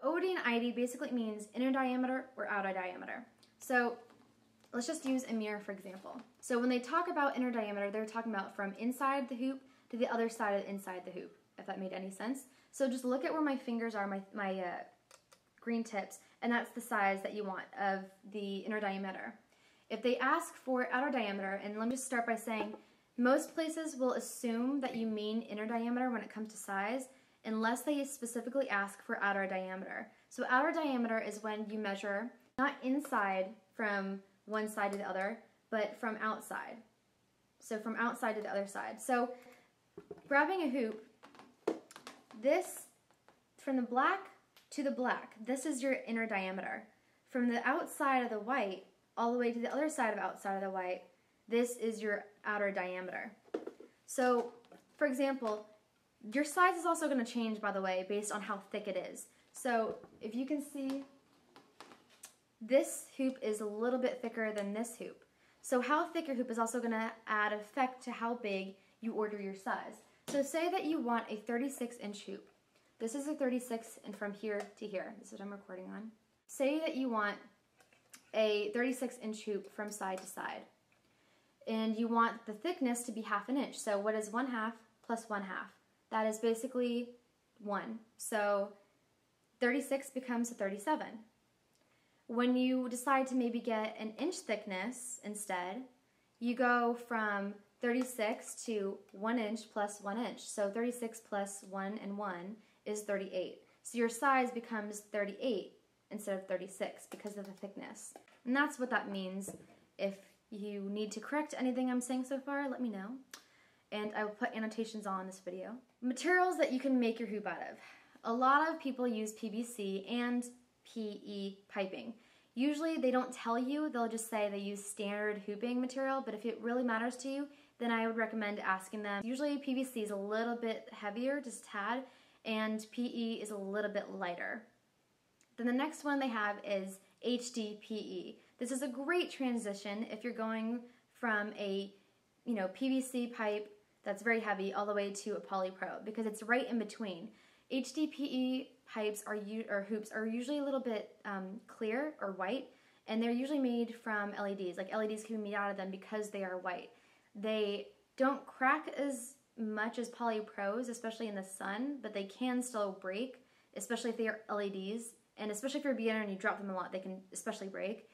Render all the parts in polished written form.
OD and ID basically means inner diameter or outer diameter. So let's just use a mirror for example. So when they talk about inner diameter, they're talking about from inside the hoop to the other side of inside the hoop, if that made any sense. So just look at where my fingers are, my green tips, and that's the size that you want of the inner diameter. If they ask for outer diameter, and let me just start by saying, most places will assume that you mean inner diameter when it comes to size, unless they specifically ask for outer diameter. So outer diameter is when you measure not inside from one side to the other, but from outside. So from outside to the other side. So grabbing a hoop, this, from the black to the black, this is your inner diameter. From the outside of the white all the way to the other side of outside of the white, this is your outer diameter. So, for example, your size is also going to change, by the way, based on how thick it is. So, if you can see, this hoop is a little bit thicker than this hoop. So how thick your hoop is also going to add effect to how big you order your size. So say that you want a 36-inch hoop. This is a 36, and from here to here, this is what I'm recording on. Say that you want a 36-inch hoop from side to side. And you want the thickness to be 1/2 inch. So what is 1/2 plus 1/2? That is basically 1. So 36 becomes a 37. When you decide to maybe get an inch thickness instead, you go from 36 to 1 inch plus 1 inch. So 36 plus 1 and 1 is 38. So your size becomes 38 instead of 36 because of the thickness. And that's what that means. If you need to correct anything I'm saying so far, let me know. And I will put annotations on this video. Materials that you can make your hoop out of. A lot of people use PVC and PE piping. Usually they don't tell you, they'll just say they use standard hooping material, but if it really matters to you, then I would recommend asking them. Usually PVC is a little bit heavier, just a tad, and PE is a little bit lighter. Then the next one they have is HDPE. This is a great transition if you're going from a PVC pipe that's very heavy all the way to a polypro, because it's right in between. HDPE pipes or hoops are usually a little bit clear or white, and they're usually made from LEDs. Like LEDs can be made out of them because they are white. They don't crack as much as polypros, especially in the sun, but they can still break, especially if they are LEDs, and especially if you're a beginner and you drop them a lot, they can especially break.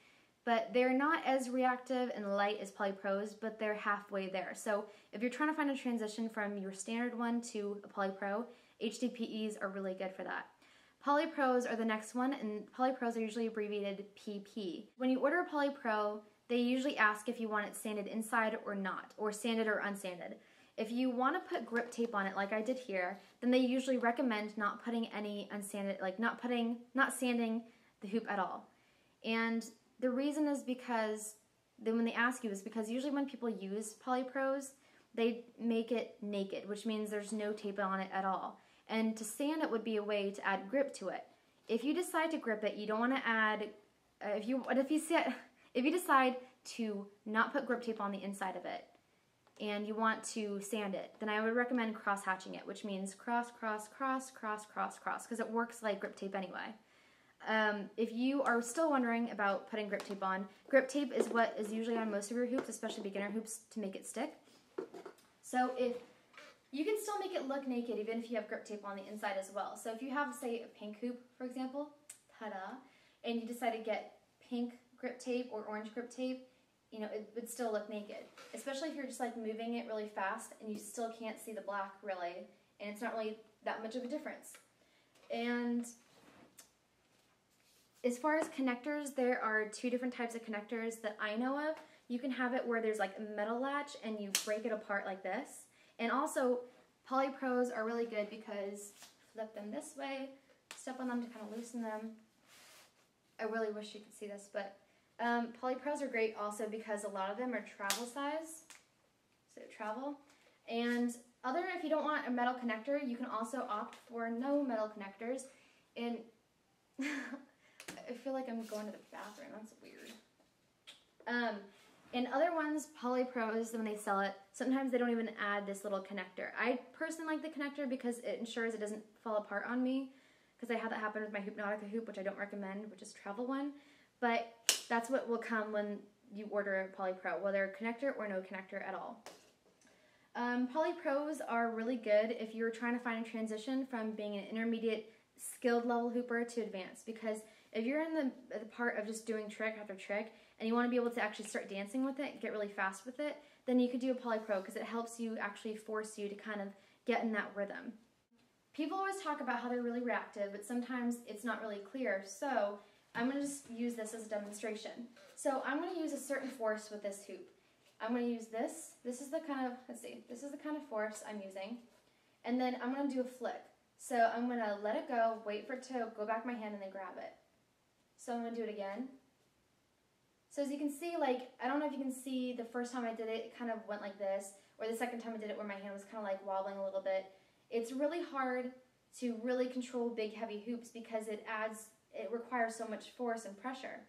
But they're not as reactive and light as polypros, but they're halfway there. So if you're trying to find a transition from your standard one to a polypro, HDPEs are really good for that. Polypros are the next one, and polypros are usually abbreviated PP. When you order a polypro, they usually ask if you want it sanded inside or not, or sanded or unsanded. If you want to put grip tape on it like I did here, then they usually recommend not putting any unsanded, like not sanding the hoop at all. And the reason is because, then when they ask you, is because usually when people use polypros, they make it naked, which means there's no tape on it at all. And to sand it would be a way to add grip to it. If you decide to grip it, you don't want to add, if you decide to not put grip tape on the inside of it, and you want to sand it, then I would recommend cross-hatching it, which means cross, cross, cross, cross, cross, cross, because it works like grip tape anyway. If you are still wondering about putting grip tape on, grip tape is what is usually on most of your hoops, especially beginner hoops, to make it stick. So if you can still make it look naked even if you have grip tape on the inside as well. So if you have, say, a pink hoop, for example, ta-da, and you decide to get pink grip tape or orange grip tape, it would still look naked. Especially if you're just like moving it really fast and you still can't see the black really, and it's not really that much of a difference. And as far as connectors, there are 2 different types of connectors that I know of. You can have it where there's like a metal latch and you break it apart like this. And also, polypros are really good because flip them this way, step on them to kind of loosen them. I really wish you could see this, but polypros are great also because a lot of them are travel size, so travel. And if you don't want a metal connector, you can also opt for no metal connectors. And I feel like I'm going to the bathroom, that's weird. In other ones, polypros, when they sell it, sometimes they don't even add this little connector. I personally like the connector because it ensures it doesn't fall apart on me. because I had that happen with my Hypnotica hoop, which I don't recommend, which is a travel one. But that's what will come when you order a Poly Pro, whether connector or no connector at all. Poly Pros are really good if you're trying to find a transition from being an intermediate skilled level hooper to advanced, because if you're in the part of just doing trick after trick and you want to be able to actually start dancing with it, get really fast with it, then you could do a Poly Pro because it helps you actually force you to kind of get in that rhythm. People always talk about how they're really reactive, but sometimes it's not really clear, so I'm going to just use this as a demonstration. So I'm going to use a certain force with this hoop. I'm going to use this. This is the kind of, let's see, this is the kind of force I'm using. And then I'm going to do a flick. So I'm going to let it go, wait for it to go back my hand, and then grab it. So I'm going to do it again. So as you can see, like, I don't know if you can see the first time I did it, it kind of went like this, or the second time I did it where my hand was kind of like wobbling a little bit. It's really hard to really control big heavy hoops because it requires so much force and pressure.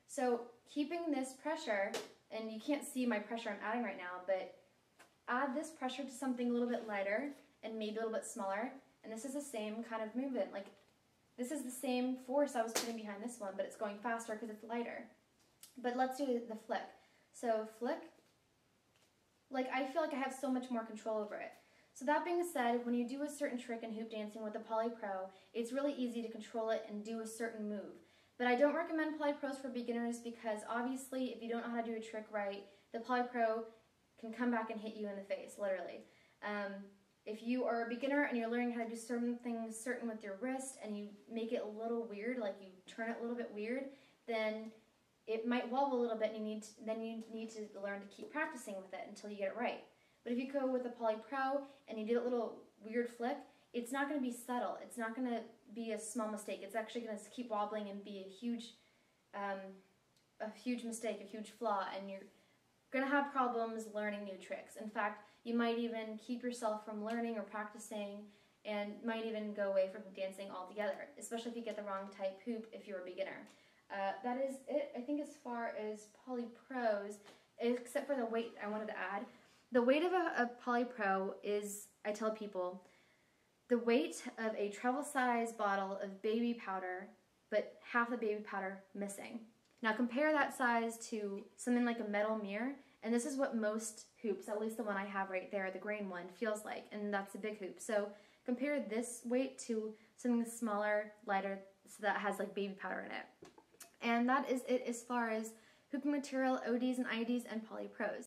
So keeping this pressure, and you can't see my pressure I'm adding right now, but add this pressure to something a little bit lighter and maybe a little bit smaller, and this is the same kind of movement. Like, this is the same force I was putting behind this one, but it's going faster because it's lighter. But let's do the flick. So flick, like, I feel like I have so much more control over it. So that being said, when you do a certain trick in hoop dancing with the Poly Pro, it's really easy to control it and do a certain move. But I don't recommend Poly Pros for beginners because obviously if you don't know how to do a trick right, the Poly Pro can come back and hit you in the face, literally. If you are a beginner and you're learning how to do certain things certain with your wrist and you make it a little weird, like you turn it a little bit weird, then it might wobble a little bit and you need to learn to keep practicing with it until you get it right. But if you go with a Poly Pro and you do a little weird flick, it's not going to be subtle. It's not going to be a small mistake. It's actually going to keep wobbling and be a huge mistake, a huge flaw, and you're going to have problems learning new tricks. In fact, you might even keep yourself from learning or practicing and might even go away from dancing altogether, especially if you get the wrong type hoop if you're a beginner. That is it, I think, as far as Poly Pros, except for the weight I wanted to add. The weight of a Poly Pro is, I tell people, the weight of a travel size bottle of baby powder, but half the baby powder missing. Now compare that size to something like a metal mirror, and this is what most hoops, at least the one I have right there, the green one, feels like, and that's a big hoop. So compare this weight to something smaller, lighter, so that has like baby powder in it. And that is it as far as hooping material, ODs and IDs, and Poly Pros.